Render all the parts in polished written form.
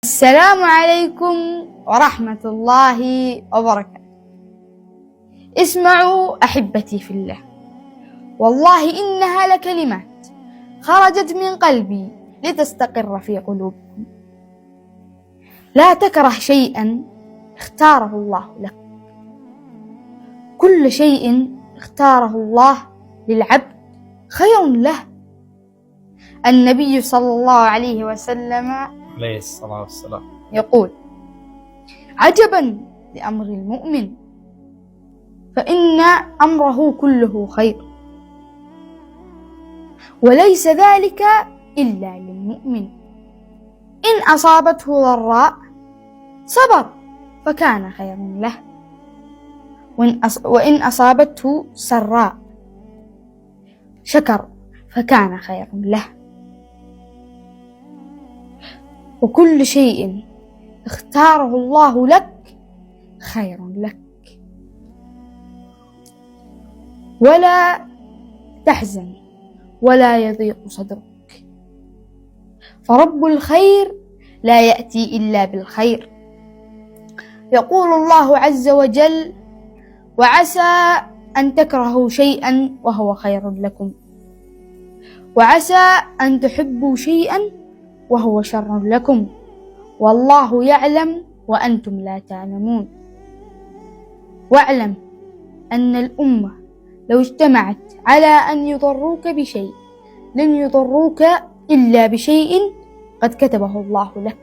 السلام عليكم ورحمة الله وبركاته. اسمعوا أحبتي في الله، والله إنها لكلمات خرجت من قلبي لتستقر في قلوبكم. لا تكره شيئا اختاره الله لك، كل شيء اختاره الله للعبد خير له. النبي صلى الله عليه وسلم عليه الصلاة والسلام يقول: عجبا لأمر المؤمن، فإن أمره كله خير، وليس ذلك إلا للمؤمن. إن أصابته ضراء صبر فكان خيرا له، وإن أصابته سراء شكر فكان خيرا له. وكل شيء اختاره الله لك خير لك. ولا تحزن ولا يضيق صدرك، فرب الخير لا يأتي إلا بالخير. يقول الله عز وجل: وعسى أن تكرهوا شيئا وهو خير لكم، وعسى أن تحبوا شيئا وهو شر لكم، والله يعلم وأنتم لا تعلمون. واعلم أن الأمة لو اجتمعت على أن يضروك بشيء لن يضروك إلا بشيء قد كتبه الله لك.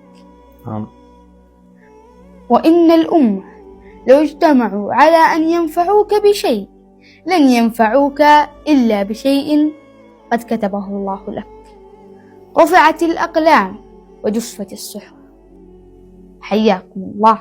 وإن الأمة لو اجتمعوا على أن ينفعوك بشيء لن ينفعوك إلا بشيء قد كتبه الله لك. رفعت الأقلام وجفت الصحف. حياكم الله.